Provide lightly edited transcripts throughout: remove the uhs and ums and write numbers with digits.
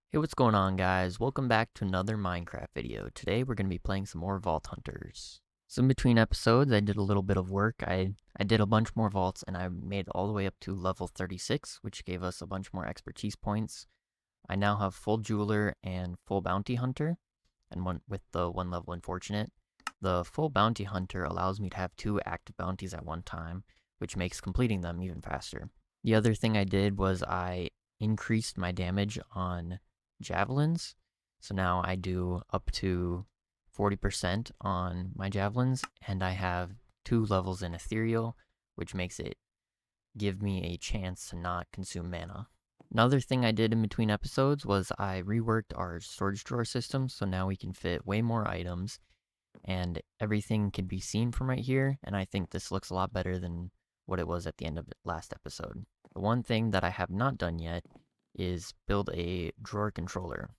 Hey, what's going on, guys? Welcome back to another Minecraft video. Today we're going to be playing some more Vault Hunters. So in between episodes, I did a little bit of work. I did a bunch more vaults, and I made it all the way up to level 36, which gave us a bunch more expertise points. I now have full Jeweler and full Bounty Hunter, and one with the one level Unfortunate. The full Bounty Hunter allows me to have two active bounties at one time, which makes completing them even faster. The other thing I did was I increased my damage on javelins. So now I do up to 40% on my javelins, and I have 2 levels in ethereal, which makes it give me a chance to not consume mana. Another thing I did in between episodes was I reworked our storage drawer system, so now we can fit way more items and everything can be seen from right here, and I think this looks a lot better than what it was at the end of the last episode. The one thing that I have not done yet is build a drawer controller.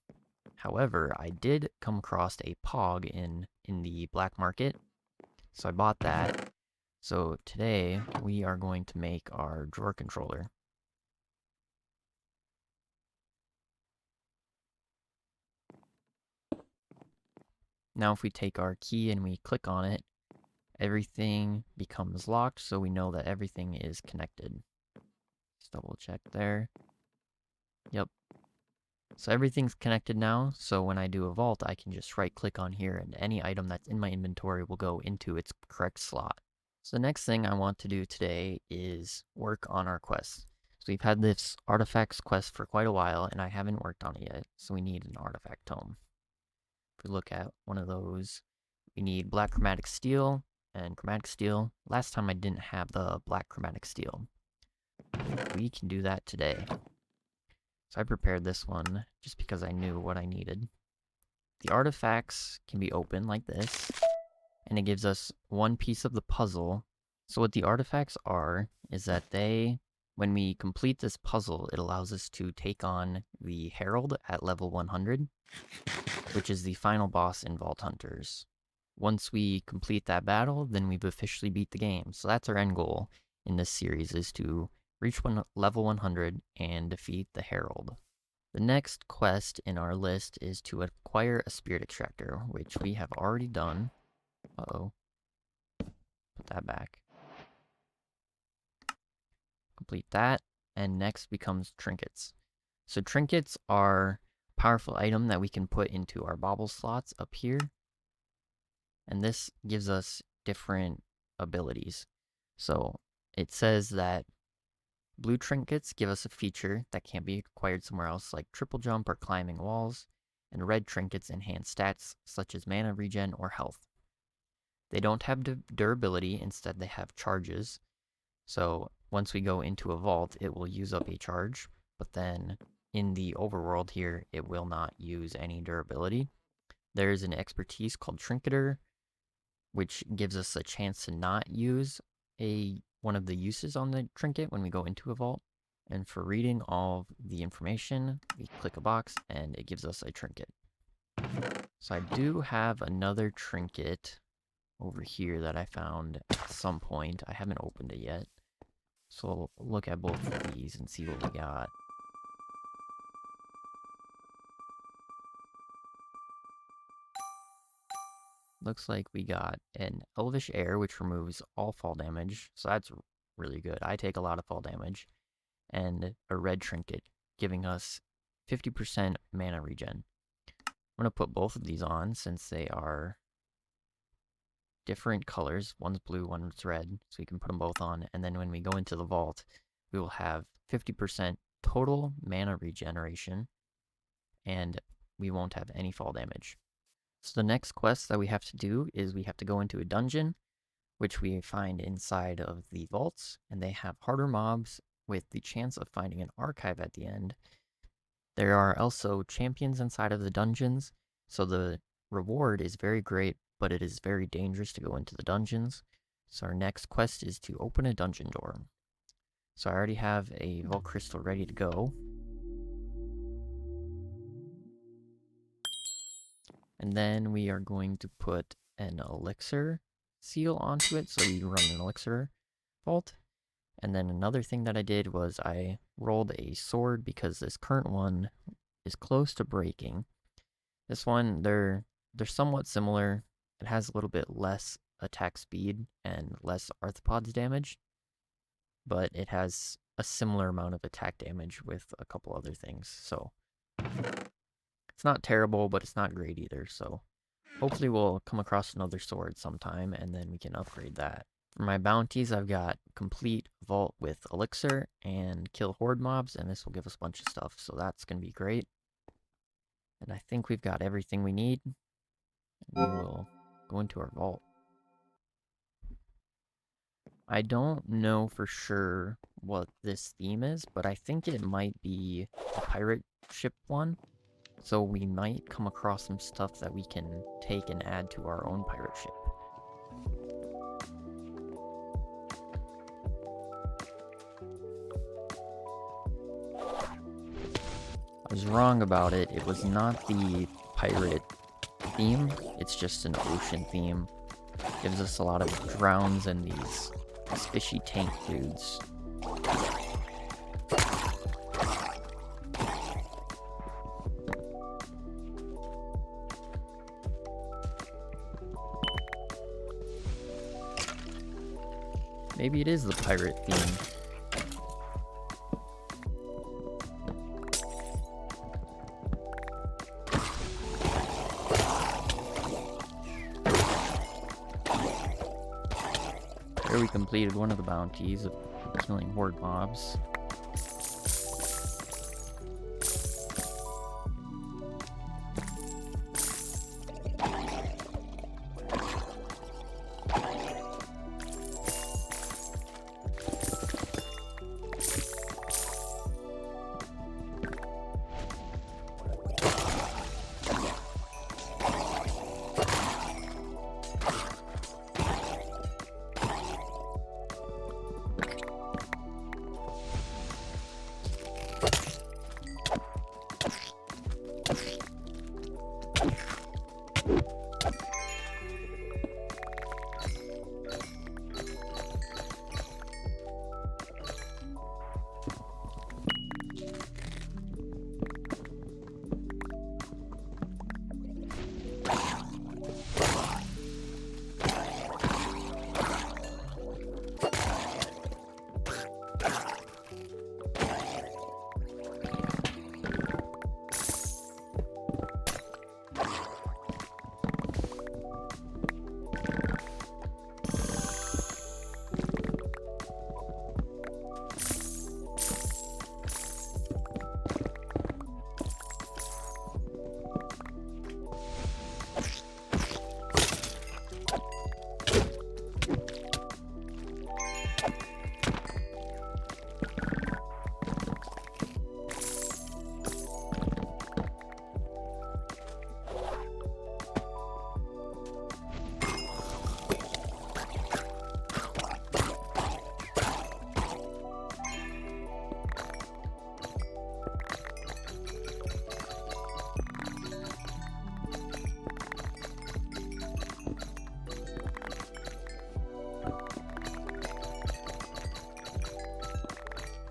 However, I did come across a POG in the black market, so I bought that. So today we are going to make our drawer controller. Now if we take our key and we click on it, everything becomes locked, so we know that everything is connected. Let's double check there. Yep. So everything's connected now, so when I do a vault, I can just right click on here and any item that's in my inventory will go into its correct slot. So the next thing I want to do today is work on our quests. So we've had this artifacts quest for quite a while and I haven't worked on it yet, so we need an artifact tome. If we look at one of those, we need black chromatic steel and chromatic steel. Last time I didn't have the black chromatic steel. We can do that today. So I prepared this one just because I knew what I needed. The artifacts can be opened like this, and it gives us one piece of the puzzle. So what the artifacts are is that when we complete this puzzle, it allows us to take on the Herald at level 100, which is the final boss in Vault Hunters. Once we complete that battle, then we've officially beat the game. So that's our end goal in this series, is to reach level 100 and defeat the Herald. The next quest in our list is to acquire a spirit extractor, which we have already done. Uh-oh. Put that back. Complete that, and next becomes trinkets. So trinkets are a powerful item that we can put into our bauble slots up here, and this gives us different abilities. So it says that blue trinkets give us a feature that can't be acquired somewhere else, like triple jump or climbing walls, and red trinkets enhance stats such as mana regen or health. They don't have durability, instead they have charges. So once we go into a vault, it will use up a charge, but then in the overworld here, it will not use any durability. There's an expertise called Trinketer, which gives us a chance to not use one of the uses on the trinket when we go into a vault. And for reading all the information, we click a box and it gives us a trinket. So I do have another trinket over here that I found at some point. I haven't opened it yet. So we'll look at both of these and see what we got. Looks like we got an Elvish Air, which removes all fall damage, so that's really good. I take a lot of fall damage. And a red trinket, giving us 50% mana regen. I'm going to put both of these on since they are different colors. One's blue, one's red, so we can put them both on. And then when we go into the vault, we will have 50% total mana regeneration, and we won't have any fall damage. So the next quest that we have to do is we have to go into a dungeon, which we find inside of the vaults, and they have harder mobs with the chance of finding an archive at the end. There are also champions inside of the dungeons, so the reward is very great, but it is very dangerous to go into the dungeons. So our next quest is to open a dungeon door. So I already have a Vault Crystal ready to go. And then we are going to put an elixir seal onto it, so we run an elixir vault. And then another thing that I did was I rolled a sword because this current one is close to breaking. This one, they're somewhat similar. It has a little bit less attack speed and less arthropods damage, but it has a similar amount of attack damage with a couple other things. So it's not terrible, but it's not great either. So hopefully we'll come across another sword sometime, and then we can upgrade that. For my bounties, I've got complete vault with elixir and kill horde mobs, and this will give us a bunch of stuff, so that's going to be great. And I think we've got everything we need. We will go into our vault. I don't know for sure what this theme is, but I think it might be a pirate ship one. So we might come across some stuff that we can take and add to our own pirate ship. I was wrong about it. It was not the pirate theme. It's just an ocean theme. Gives us a lot of drowns and these fishy tank dudes. Maybe it is the pirate theme. Here we completed one of the bounties of killing horde mobs.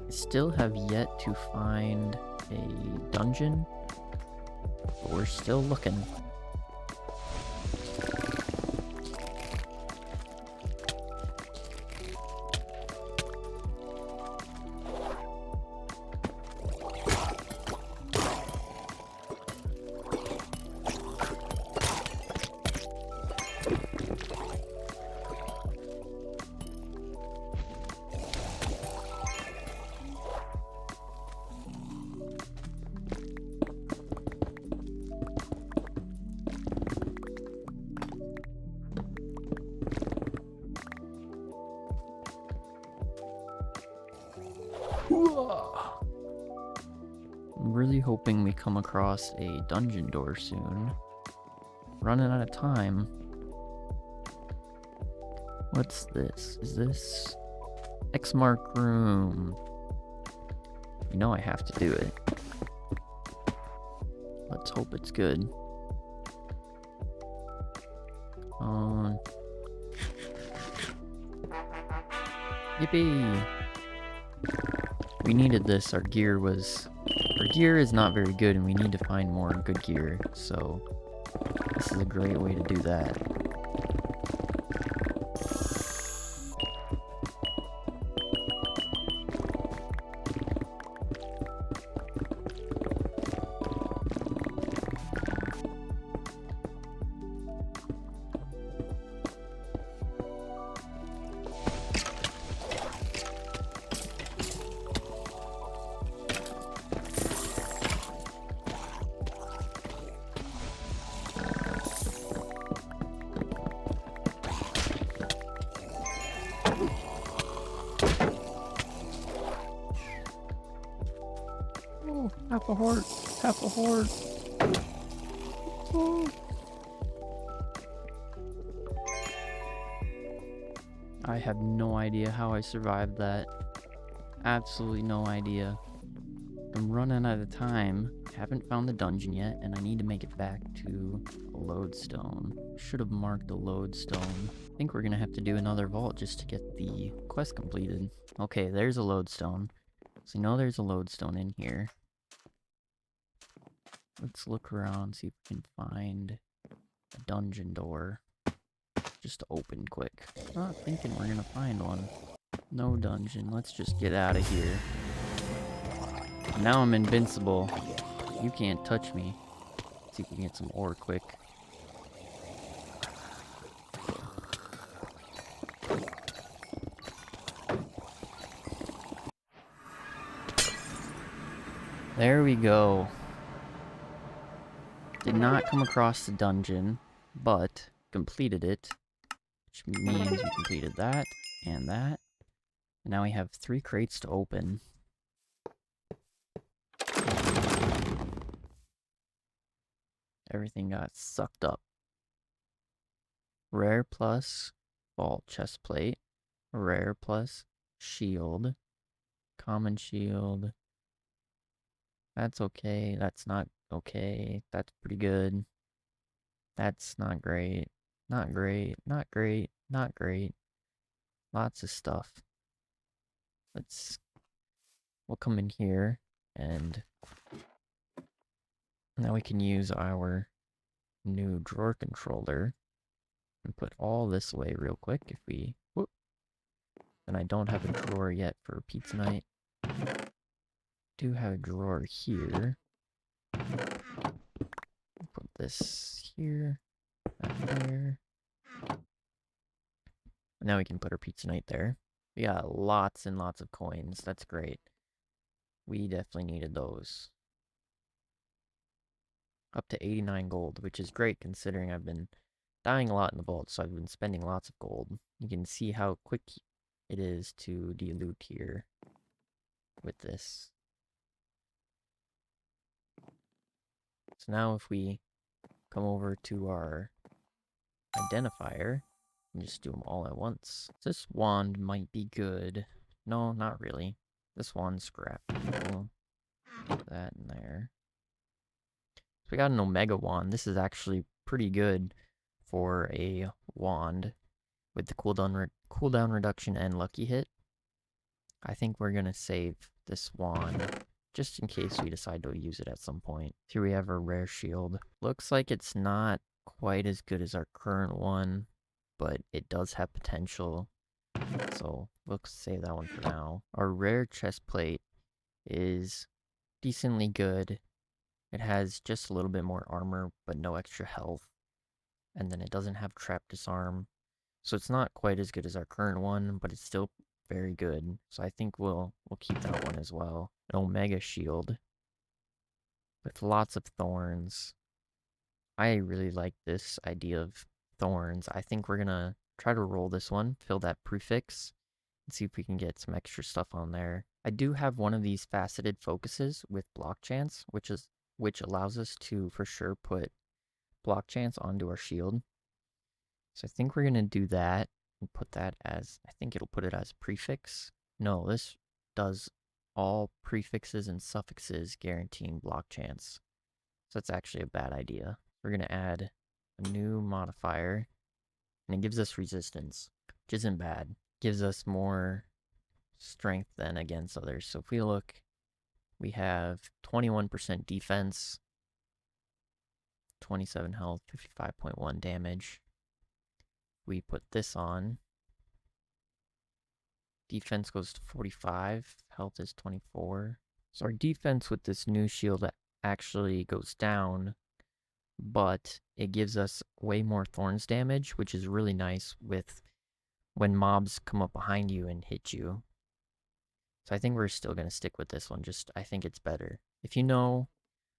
Still have yet to find a dungeon, but we're still looking. I'm really hoping we come across a dungeon door soon. Running out of time. What's this? Is this X mark room? You know I have to do it. Let's hope it's good. Yippee! We needed this. Our gear is not very good and we need to find more good gear, so this is a great way to do that. Oh, half a heart, half a heart. Oh. I have no idea how I survived that. Absolutely no idea. I'm running out of time. Haven't found the dungeon yet, and I need to make it back to a lodestone. Should have marked a lodestone. I think we're gonna have to do another vault just to get the quest completed. Okay, there's a lodestone. So you know there's a lodestone in here. Let's look around, see if we can find a dungeon door. Just to open quick. Not thinking we're gonna find one. No dungeon. Let's just get out of here. Now I'm invincible. You can't touch me. Let's see if we can get some ore quick. There we go. Did not come across the dungeon, but completed it. Which means we completed that and that. And now we have 3 crates to open. Everything got sucked up. Rare plus vault chest plate. Rare plus shield. Common shield. That's okay. That's not okay. That's pretty good. That's not great. Not great. Not great. Not great. Lots of stuff. We'll come in here and now we can use our new drawer controller and put all this away real quick if we, whoop. And I don't have a drawer yet for pizza night. Do have a drawer here. Put this here, that there. Now we can put our pizza night there. We got lots and lots of coins. That's great. We definitely needed those. Up to 89 gold, which is great considering I've been dying a lot in the vault, so I've been spending lots of gold. You can see how quick it is to de-loot here with this. So now if we come over to our identifier and just do them all at once. This wand might be good. No, not really. This wand's scrap. We'll put that in there. So we got an Omega wand. This is actually pretty good for a wand with the cooldown reduction and lucky hit. I think we're gonna save this wand just in case we decide to use it at some point. Here we have our rare shield. Looks like it's not quite as good as our current one, but it does have potential. So we'll save that one for now. Our rare chest plate is decently good. It has just a little bit more armor, but no extra health. And then it doesn't have trap disarm. So it's not quite as good as our current one, but it's still very good. So I think we'll keep that one as well. An Omega shield with lots of thorns. I really like this idea of thorns. I think we're gonna try to roll this one, fill that prefix, and see if we can get some extra stuff on there. I do have one of these faceted focuses with block chance, which allows us to for sure put block chance onto our shield. So I think we're gonna do that and put that as, I think it'll put it as prefix. No, this does all prefixes and suffixes guaranteeing block chance. So that's actually a bad idea. We're gonna add a new modifier, and it gives us resistance, which isn't bad. Gives us more strength than against others. So if we look We have 21% defense, 27 health, 55.1 damage. We put this on. Defense goes to 45, health is 24. So our defense with this new shield actually goes down, but it gives us way more thorns damage, which is really nice with when mobs come up behind you and hit you. So I think we're still going to stick with this one. I think it's better. If you know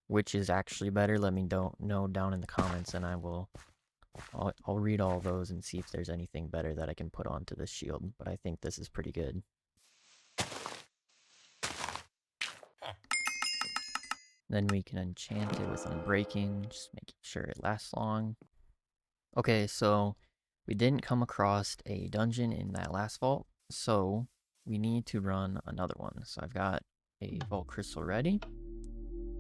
which is actually better, let me know down in the comments, and I'll read all those and see if there's anything better that I can put onto this shield. But I think this is pretty good. Then we can enchant it with Unbreaking, just making sure it lasts long. Okay, so we didn't come across a dungeon in that last vault, so we need to run another one. So I've got a vault crystal ready.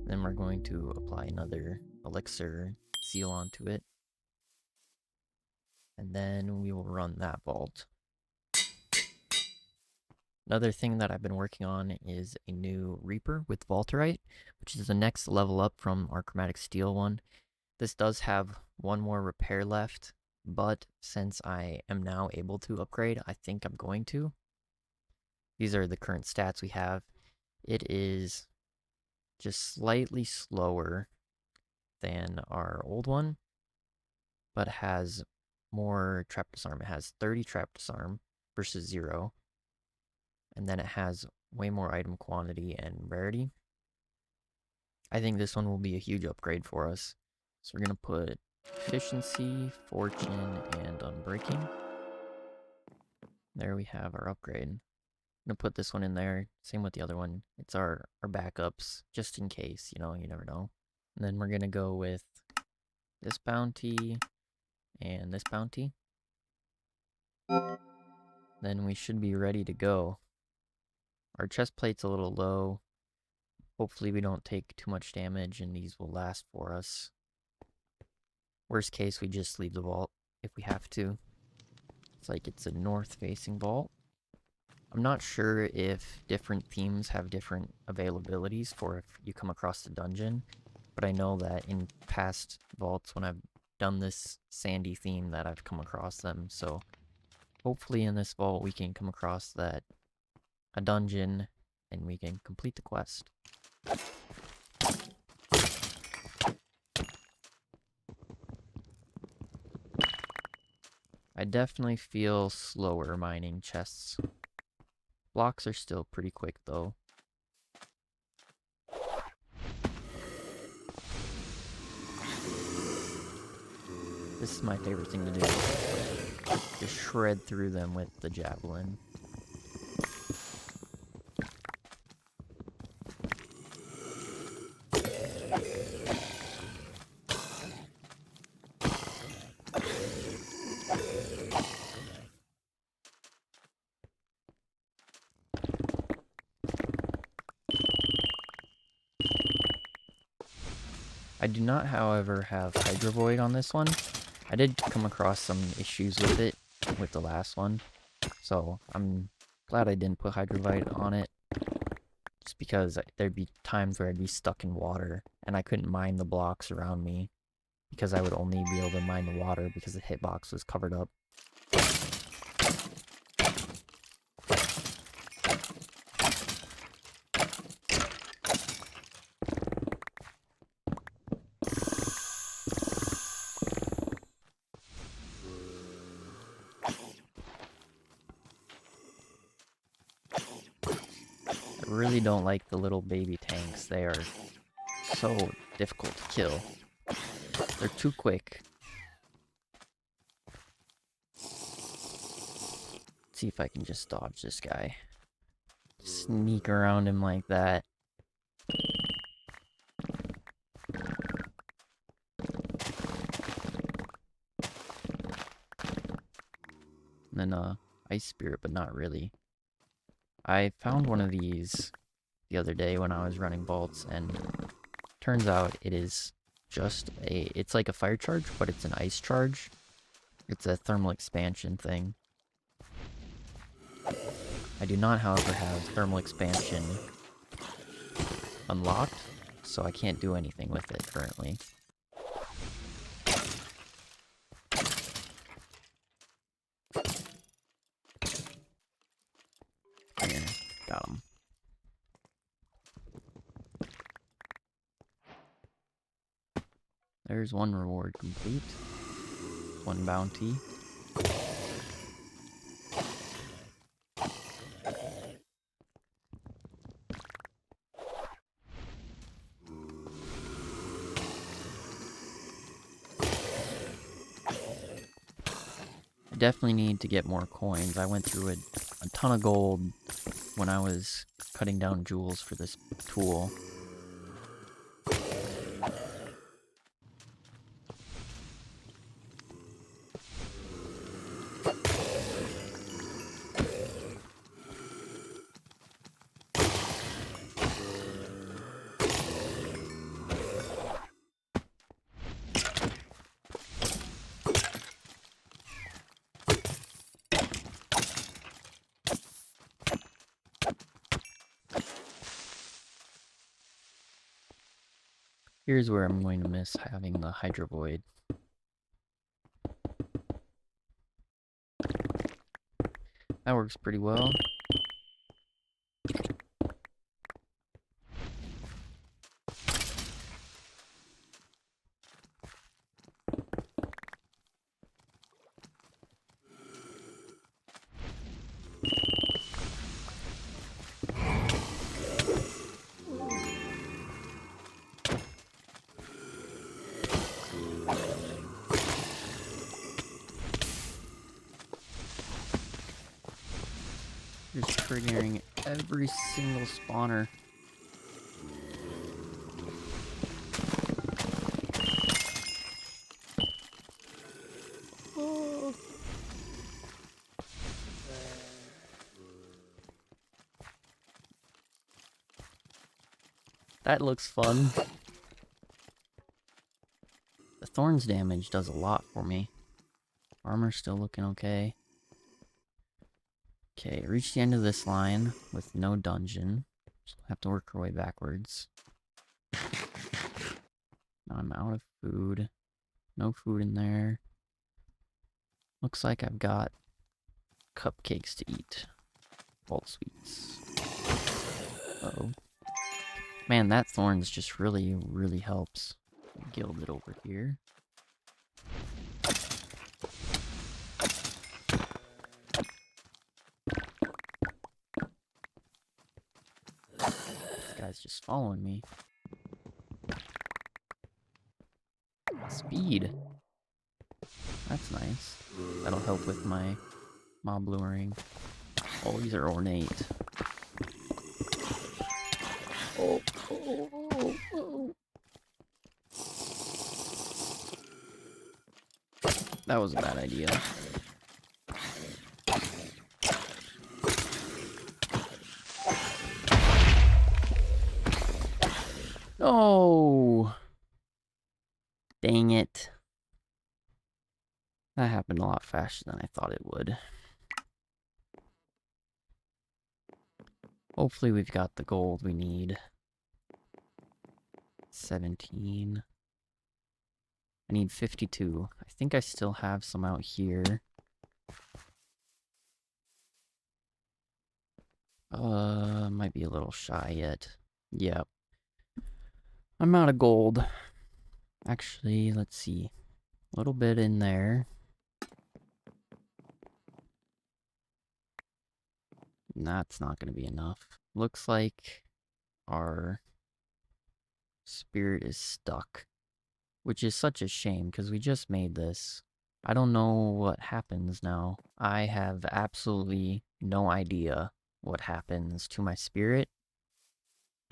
Then we're going to apply another elixir seal onto it. And then we will run that vault. Another thing that I've been working on is a new Reaper with Vaulterite, which is the next level up from our Chromatic Steel one. This does have one more repair left, but since I am now able to upgrade, I think I'm going to. These are the current stats we have. It is just slightly slower than our old one, but has more trap disarm. It has 30 trap disarm versus 0. And then it has way more item quantity and rarity. I think this one will be a huge upgrade for us. So we're going to put efficiency, fortune, and unbreaking. There we have our upgrade. I'm going to put this one in there. Same with the other one. It's our backups, just in case, you never know. And then we're going to go with this bounty and this bounty. Then we should be ready to go. Our chest plate's a little low. Hopefully we don't take too much damage and these will last for us. Worst case, we just leave the vault if we have to. It's like it's a north-facing vault. I'm not sure if different themes have different availabilities for if you come across the dungeon, but I know that in past vaults when I've done this sandy theme that I've come across them, so hopefully in this vault we can come across a dungeon and we can complete the quest. I definitely feel slower mining chests. Blocks are still pretty quick though. This is my favorite thing to do. Just shred through them with the javelin. I do not, however, have Hydro Void on this one. I did come across some issues with it with the last one, so I'm glad I didn't put Hydro Void on it. Just because there'd be times where I'd be stuck in water and I couldn't mine the blocks around me because I would only be able to mine the water because the hitbox was covered up. I really don't like the little baby tanks. They are so difficult to kill. They're too quick. Let's see if I can just dodge this guy. Sneak around him like that. And then Ice Spirit, but not really. I found one of these the other day when I was running vaults, and turns out it is just it's like a fire charge, but it's an ice charge. It's a thermal expansion thing. I do not, however, have thermal expansion unlocked, so I can't do anything with it currently. There, got him. There's one reward complete. One bounty. Definitely need to get more coins. I went through a ton of gold when I was cutting down jewels for this tool. Here's where I'm going to miss having the Hydro Void. That works pretty well. Just triggering every single spawner. Oh. That looks fun. The thorns damage does a lot for me. Armor's still looking okay. Okay, reach the end of this line with no dungeon. So we'll have to work our way backwards. Now I'm out of food. No food in there. Looks like I've got cupcakes to eat. Vault sweets. Uh-oh. Man, that thorns just really, really helps. Gild it over here. This guy's just following me. Speed. That's nice. That'll help with my mob luring. Oh, these are ornate. Oh, oh, oh, oh. That was a bad idea. No! Dang it. That happened a lot faster than I thought it would. Hopefully we've got the gold we need. 17. I need 52. I think I still have some out here. Might be a little shy yet. Yep. I'm out of gold. Actually, let's see. A little bit in there. That's not going to be enough. Looks like our spirit is stuck. Which is such a shame, because we just made this. I don't know what happens now. I have absolutely no idea what happens to my spirit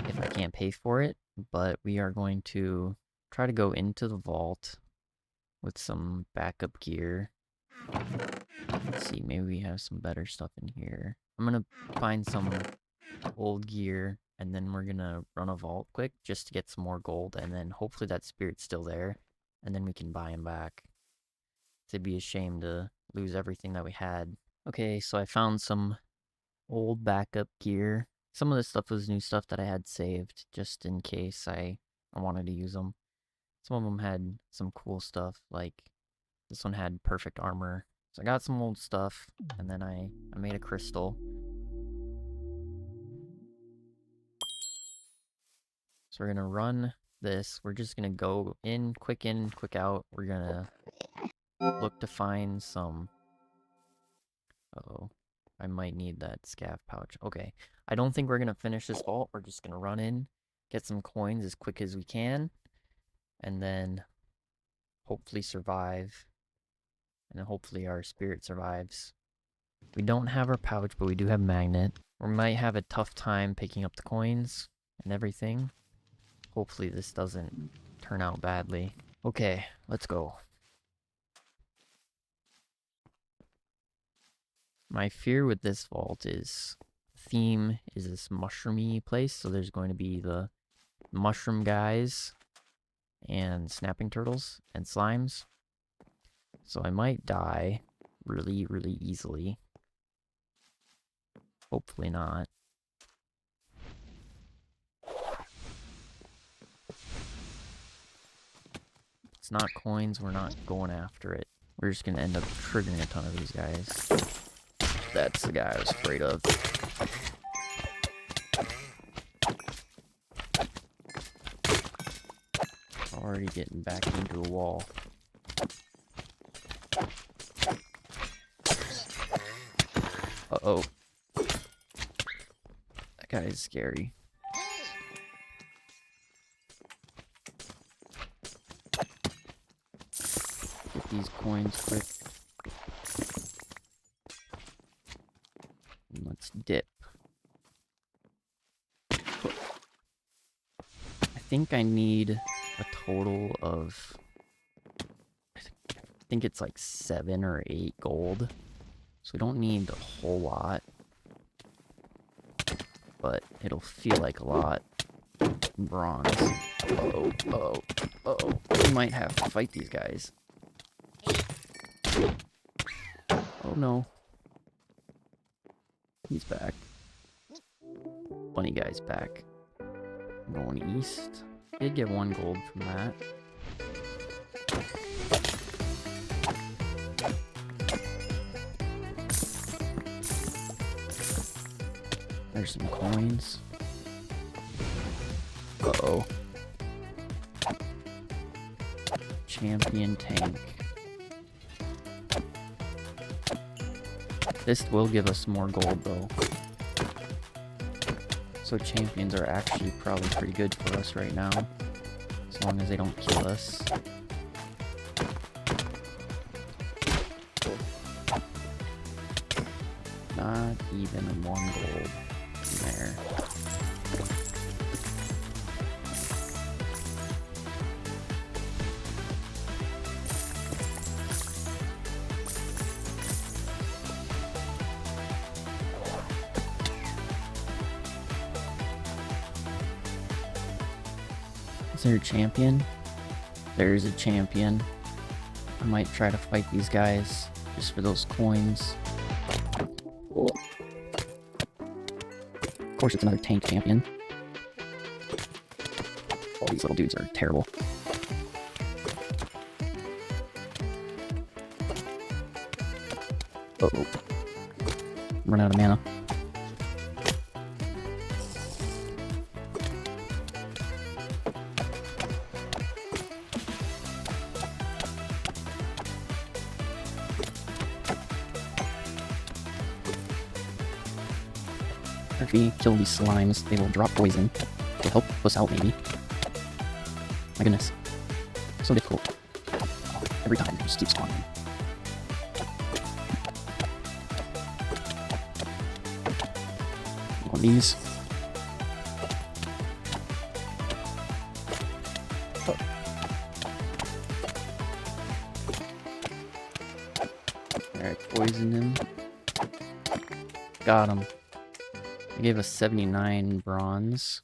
if I can't pay for it, but we are going to try to go into the vault with some backup gear. Let's see, maybe we have some better stuff in here. I'm gonna find some old gear, and then we're gonna run a vault quick just to get some more gold, and then hopefully that spirit's still there, and then we can buy him back. It'd be a shame to lose everything that we had. Okay, so I found some old backup gear, Some of this stuff was new stuff that I had saved just in case I wanted to use them. Some of them had some cool stuff, like this one had perfect armor. So I got some old stuff, and then I made a crystal. So we're gonna run this. We're just gonna go in, quick out. We're gonna look to find some... Uh-oh. I might need that scav pouch. Okay. I don't think we're gonna finish this vault. We're just gonna run in, get some coins as quick as we can, and then hopefully survive. And then hopefully our spirit survives. We don't have our pouch, but we do have magnet. We might have a tough time picking up the coins and everything. Hopefully this doesn't turn out badly. Okay, let's go. My fear with this vault is theme is this mushroomy place, so there's going to be the mushroom guys and snapping turtles and slimes. So I might die really easily. Hopefully not. It's not coins, we're not going after it. We're just gonna end up triggering a ton of these guys. That's the guy I was afraid of. Already getting back into the wall. Uh-oh. That guy is scary. Get these coins quick. And let's dip. I think I need a total of... I think it's like 7 or 8 gold. So we don't need a whole lot. But it'll feel like a lot. Bronze. Uh-oh, uh-oh, uh-oh. We might have to fight these guys. Oh no. He's back. Bunny guy's back. I'm going east. Did get 1 gold from that. There's some coins. Uh-oh. Champion tank. This will give us more gold, though. So champions are actually probably pretty good for us right now. As long as they don't kill us. Not even 1 gold in there. Is there a champion? There's a champion. I might try to fight these guys just for those coins. Oh. Of course, it's another tank champion. All these little dudes are terrible. Uh-oh. Run out of mana. If we kill these slimes, they will drop poison to help us out, maybe. My goodness. So difficult. Every time, it just keeps spawning. One of these. Oh. Alright, poison him. Got him. I gave us 79 bronze.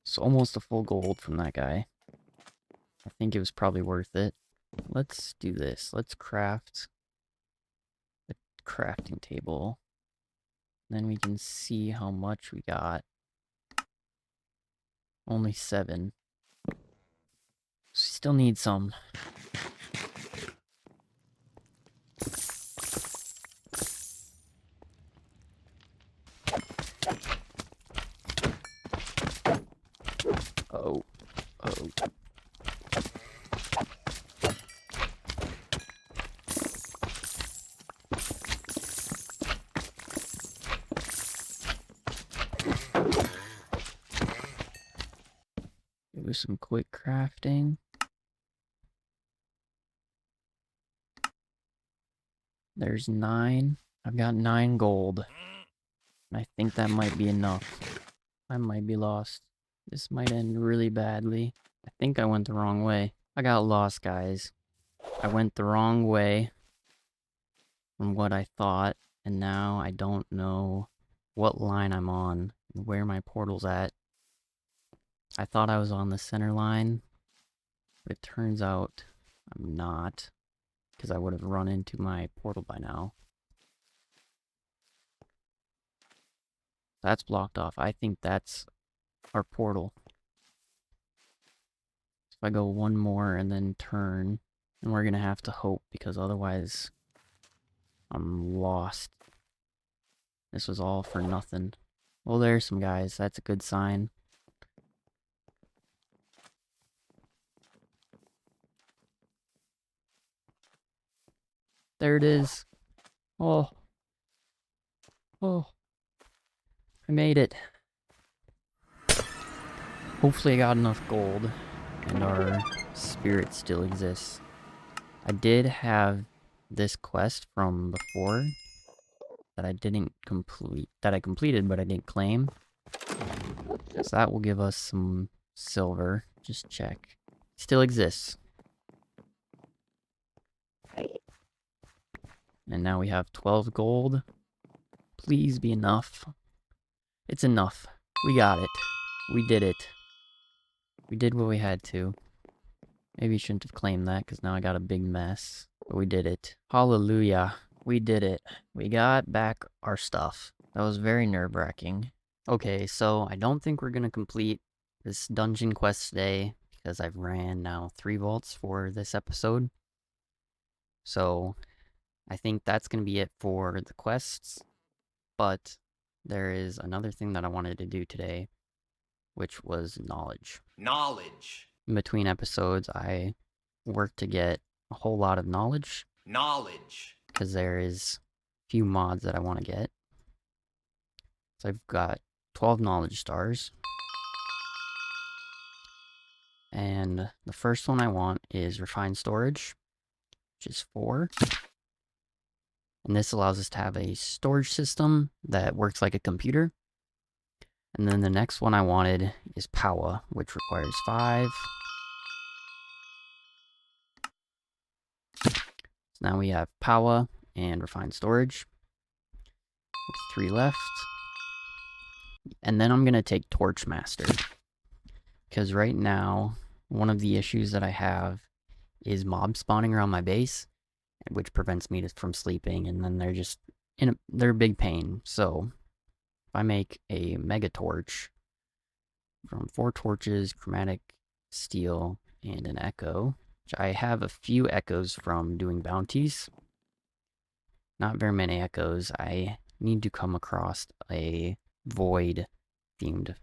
So almost a full gold from that guy. I think it was probably worth it. Let's do this. Let's craft a crafting table. Then we can see how much we got. Only 7. Still need some. Oh. Oh. Do some quick crafting. There's 9. I've got 9 gold. And I think that might be enough. I might be lost. This might end really badly. I think I went the wrong way. I got lost, guys. I went the wrong way from what I thought, and now I don't know what line I'm on and where my portal's at. I thought I was on the center line, but it turns out I'm not, because I would have run into my portal by now. That's blocked off. I think that's our portal. If I go one more and then turn, then we're gonna have to hope, because otherwise I'm lost. This was all for nothing. Well, there's some guys. That's a good sign. There it is. Oh. Oh. I made it. Hopefully I got enough gold and our spirit still exists. I did have this quest from before that I didn't complete, that I completed but I didn't claim. So that will give us some silver. Just check. Still exists. And now we have 12 gold. Please be enough. It's enough. We got it. We did it. We did what we had to. Maybe shouldn't have claimed that, because now I got a big mess. But we did it. Hallelujah. We did it. We got back our stuff. That was very nerve-wracking. Okay, so I don't think we're going to complete this dungeon quest today, because I've ran now 3 vaults for this episode. So I think that's going to be it for the quests. But there is another thing that I wanted to do today, which was knowledge. Knowledge. In between episodes, I worked to get a whole lot of knowledge. Knowledge. Because there is a few mods that I want to get. So I've got 12 knowledge stars. And the first one I want is refined storage, which is 4. And this allows us to have a storage system that works like a computer. And then the next one I wanted is power, which requires 5. So now we have power and refined storage. With 3 left. And then I'm going to take Torchmaster. Because right now, one of the issues that I have is mobs spawning around my base, which prevents me from sleeping, and then they're just they're a big pain. So if I make a mega torch from 4 torches, chromatic steel, and an echo, which I have a few echoes from doing bounties. Not very many echoes. I need to come across a void themed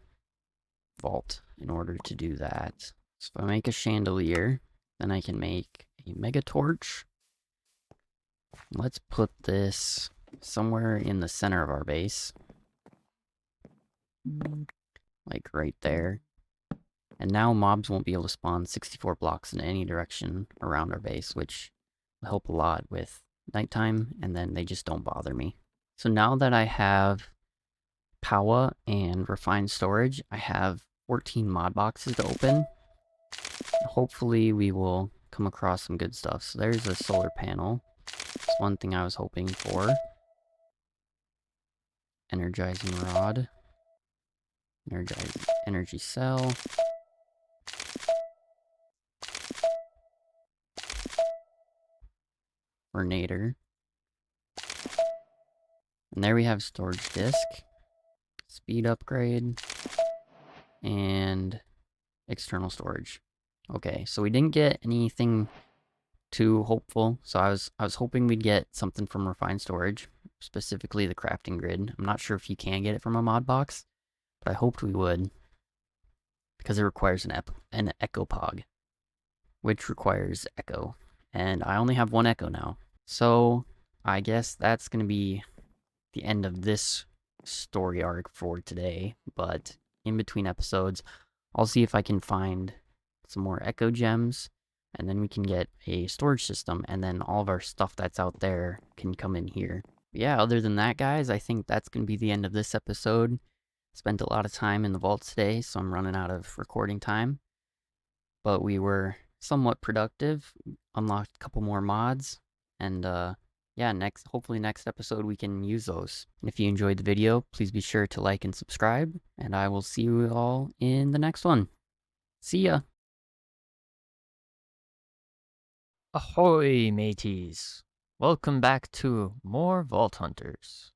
vault in order to do that. So if I make a chandelier, then I can make a mega torch. Let's put this somewhere in the center of our base. Like right there. And now mobs won't be able to spawn 64 blocks in any direction around our base, which will help a lot with nighttime, and then they just don't bother me. So now that I have power and refined storage, I have 14 mod boxes to open. Hopefully we will come across some good stuff. So there's a solar panel. That's one thing I was hoping for. Energizing rod. Energy cell. Renator. And there we have storage disk, speed upgrade, and external storage. Okay, so we didn't get anything too hopeful. So I was hoping we'd get something from Refined Storage, specifically the crafting grid. I'm not sure if you can get it from a mod box, but I hoped we would because it requires an echo pog, which requires echo, and I only have one echo now. So I guess that's gonna be the end of this story arc for today. But in between episodes, I'll see if I can find some more echo gems, and then we can get a storage system, and then all of our stuff that's out there can come in here. Yeah, other than that, guys, I think that's going to be the end of this episode. Spent a lot of time in the vaults today, so I'm running out of recording time. But we were somewhat productive, unlocked a couple more mods, and yeah, hopefully next episode we can use those. And if you enjoyed the video, please be sure to like and subscribe, and I will see you all in the next one. See ya! Ahoy, mateys! Welcome back to more Vault Hunters.